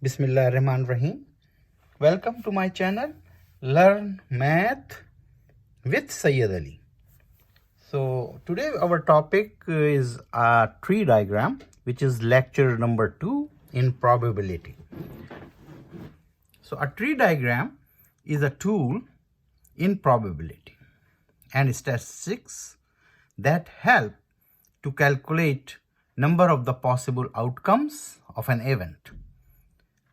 Bismillahirrahmanirrahim. Welcome to my channel Learn Math with Sayyid Ali. So today our topic is a tree diagram, which is lecture number 2 in probability. So a tree diagram is a tool in probability and statistics that help to calculate number of the possible outcomes of an event.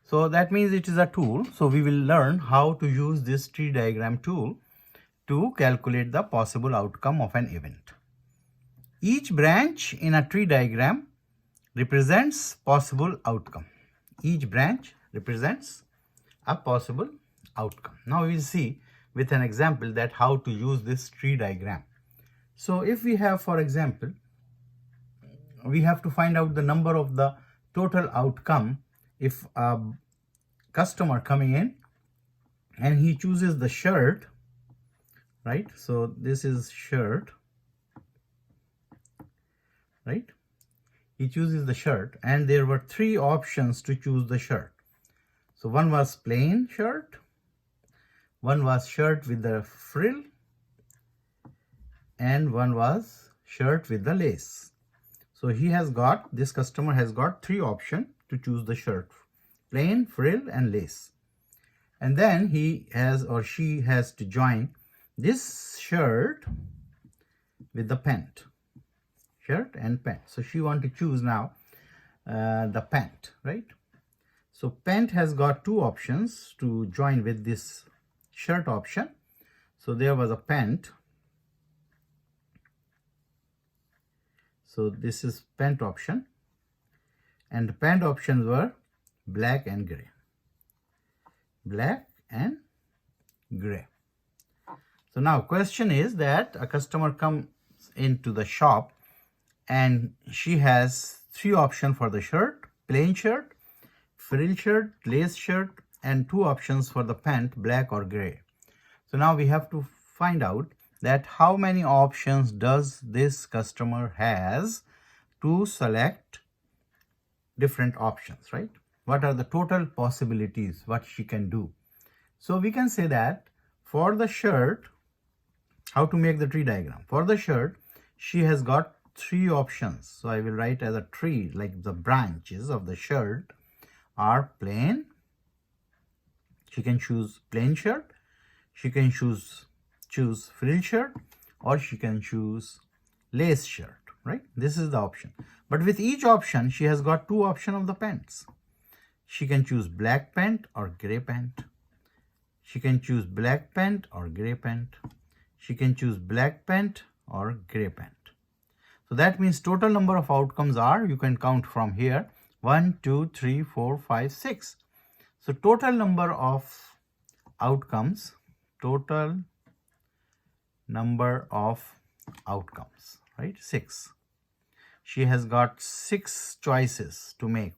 So that means it is a tool. So we will learn how to use this tree diagram tool to calculate the possible outcome of an event. Each branch in a tree diagram represents possible outcome. Each branch represents a possible outcome. Now we will see with an example that how to use this tree diagram. So if we have, for example, we have to find out the number of the total outcome if a customer coming in and he chooses the shirt, right? So this is shirt, right? He chooses the shirt and there were 3 options to choose the shirt. So one was plain shirt, one was shirt with the frill, and one was shirt with the lace. So this customer has got 3 options to choose the shirt: plain, frill, and lace. And then he has or she has to join this shirt with the pant, shirt and pant. So she want to choose now the pant, right? So pant has got 2 options to join with this shirt option. So there was a pant. So this is pant option, and the pant options were black and gray. Black and gray. So now question is that a customer comes into the shop and she has 3 options for the shirt: plain shirt, frill shirt, lace shirt, and 2 options for the pant, black or gray. So now we have to find out that how many options does this customer has to select different options, right? What are the total possibilities what she can do? So we can say that for the shirt, how to make the tree diagram. For the shirt, she has got 3 options. So I will write as a tree, like the branches of the shirt are plain. She can choose plain shirt, she can choose frill shirt, or she can choose lace shirt, right? This is the option. But with each option, she has got 2 options of the pants. She can choose black pant or gray pant. She can choose black pant or gray pant. She can choose black pant or gray pant. So that means total number of outcomes are, you can count from here, 1, 2, 3, 4, 5, 6. So total number of outcomes, right? 6. She has got 6 choices to make.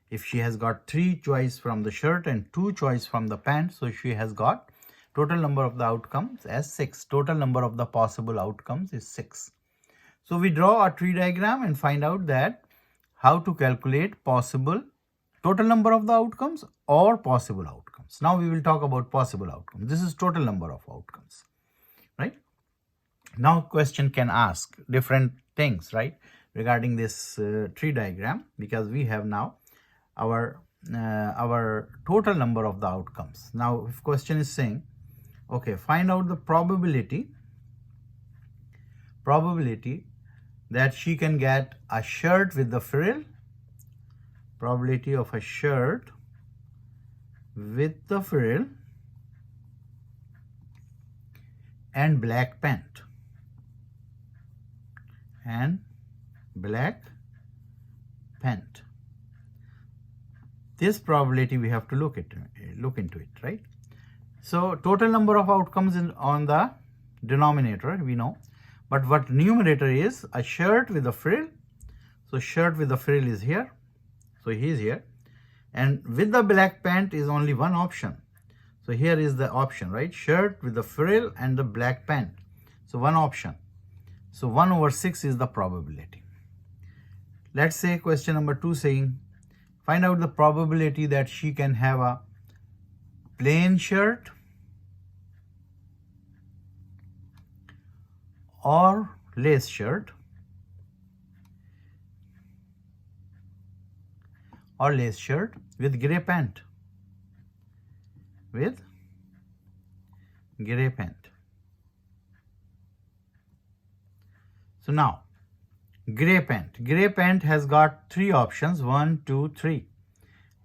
If she has got 3 choice from the shirt and 2 choice from the pants, so she has got total number of the outcomes as 6. Total number of the possible outcomes is 6. So we draw a tree diagram and find out that how to calculate possible total number of the outcomes or possible outcomes. Now we will talk about possible outcomes. This is total number of outcomes, right? Now question can ask different things, right, regarding this tree diagram, because we have now our total number of the outcomes. Now if question is saying, okay, find out the probability that she can get a shirt with the frill, probability of a shirt with the frill and black pant This probability we have to look into it, right? So total number of outcomes on the denominator we know, but what numerator is a shirt with a frill. So shirt with the frill is here, so he is here, and with the black pant is only one option. So here is the option, right? Shirt with the frill and the black pant. So one option. So 1/6 is the probability. Let's say question number 2 saying find out the probability that she can have a plain shirt or lace shirt with grey pant. So now, grey pant has got three options, 1, 2, 3.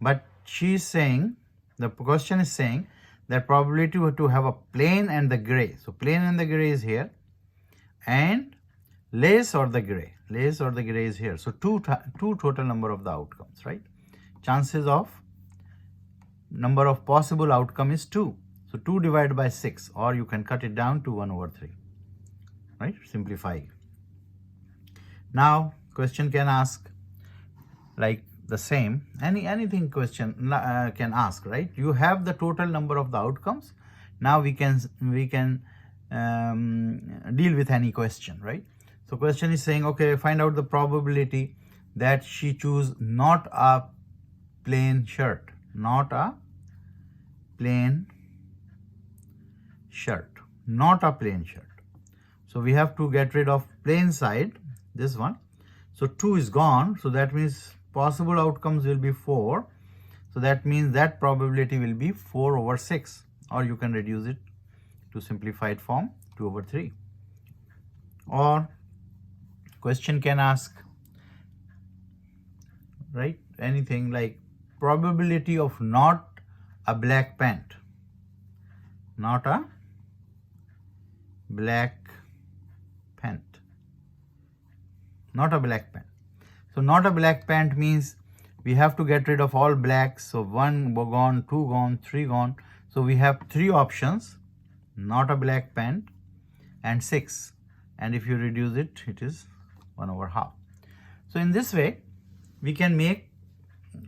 But she's saying, the question is saying that probability to have a plain and the grey. So plain and the grey is here, and lace or the grey is here. So two total number of the outcomes, right? Chances of number of possible outcome is 2. So 2 divided by 6, or you can cut it down to 1/3, right? Simplify. Now question can ask like the same, anything question can ask, right? You have the total number of the outcomes. Now we can deal with any question, right? So question is saying, okay, find out the probability that she choose not a plain shirt. So we have to get rid of plain side, this one. So 2 is gone, so that means possible outcomes will be 4. So that means that probability will be 4/6, or you can reduce it to simplified form, 2/3. Or question can ask, right, anything like probability of not a black pant. So not a black pant means we have to get rid of all blacks. So 1 gone, 2 gone, 3 gone. So we have 3 options, not a black pant, and 6. And if you reduce it, it is 1/2. So in this way, we can make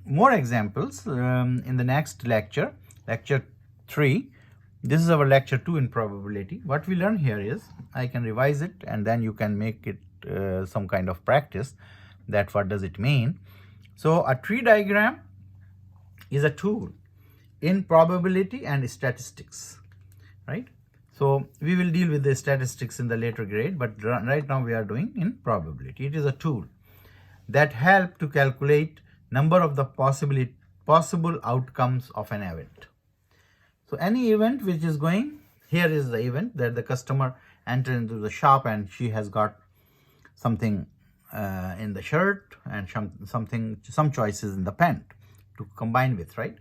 more examples in the next lecture, lecture 3. This is our lecture 2 in probability. What we learn here is, I can revise it and then you can make it some kind of practice, that what does it mean. So a tree diagram is a tool in probability and statistics, right? So we will deal with the statistics in the later grade, but right now we are doing in probability. It is a tool that help to calculate number of the possible outcomes of an event. So any event which is going, here is the event that the customer entered into the shop and she has got something in the shirt and some choices in the pant to combine with, right?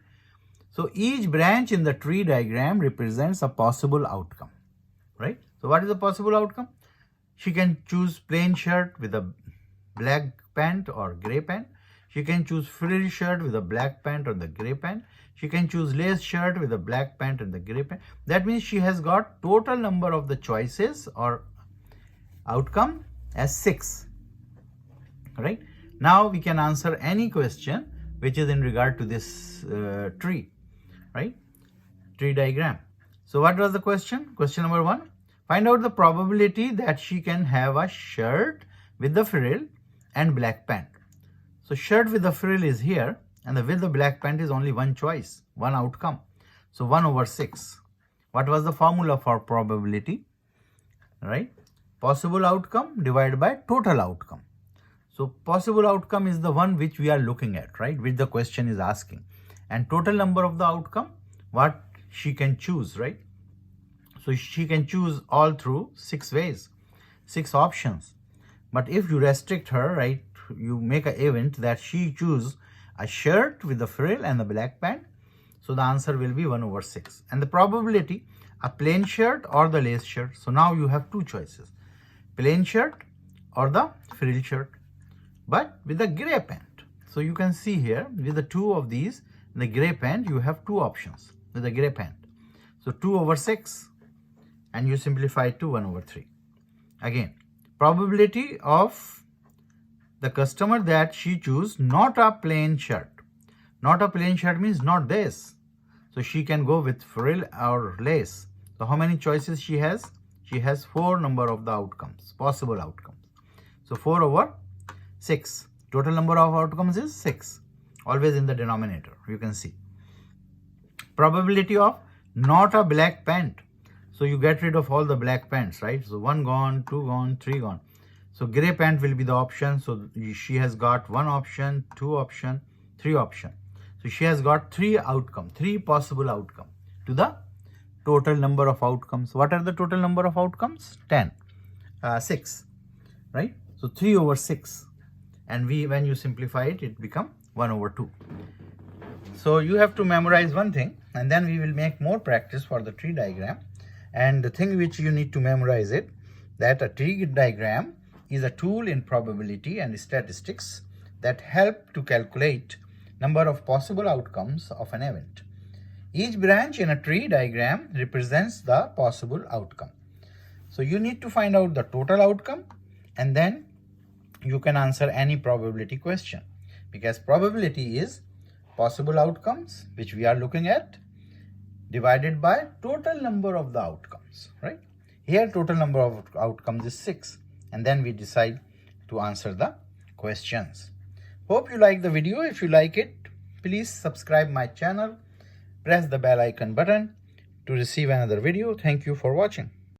So each branch in the tree diagram represents a possible outcome, right? So what is the possible outcome? She can choose plain shirt with a black pant or grey pant. She can choose frill shirt with a black pant or the grey pant. She can choose lace shirt with a black pant and the grey pant. That means she has got total number of the choices or outcome as 6, right? Now we can answer any question which is in regard to this tree, right? Tree diagram. So what was the question? Question number 1. Find out the probability that she can have a shirt with the frill and black pant. So shirt with the frill is here, and with the black pant is only one choice, one outcome. So 1/6. What was the formula for probability? Right? Possible outcome divided by total outcome. So possible outcome is the one which we are looking at, right? Which the question is asking. And total number of the outcome, what she can choose, right? So she can choose all through 6 ways, 6 options. But if you restrict her, right, you make an event that she choose a shirt with the frill and the black pant, so the answer will be 1/6. And the probability, a plain shirt or the lace shirt. So now you have 2 choices, plain shirt or the frill shirt, but with the grey pant. So you can see here with the 2 of these, in the grey pant, you have 2 options with the grey pant. So 2/6, and you simplify to 1/3. Again, probability of the customer that she choose not a plain shirt. Not a plain shirt means not this. So she can go with frill or lace. So how many choices she has? She has 4 number of the outcomes, possible outcomes. So 4/6. Total number of outcomes is 6. always in the denominator. You can see probability of not a black pant. So you get rid of all the black pants, right? So 1 gone, 2 gone, 3 gone. So gray pant will be the option. So she has got 1 option, 2 option, 3 option. So she has got 3 outcome, 3 possible outcome to the total number of outcomes. What are the total number of outcomes? 6, right? So 3 over 6. And when you simplify it, it become 1 over 2. So you have to memorize one thing, and then we will make more practice for the tree diagram. And the thing which you need to memorize it, that a tree diagram is a tool in probability and statistics that help to calculate number of possible outcomes of an event. Each branch in a tree diagram represents the possible outcome. So you need to find out the total outcome, and then you can answer any probability question, because probability is possible outcomes, which we are looking at, divided by total number of the outcomes, right? Here total number of outcomes is 6, and then we decide to answer the questions. Hope you like the video. If you like it, please subscribe my channel, press the bell icon button to receive another video. Thank you for watching.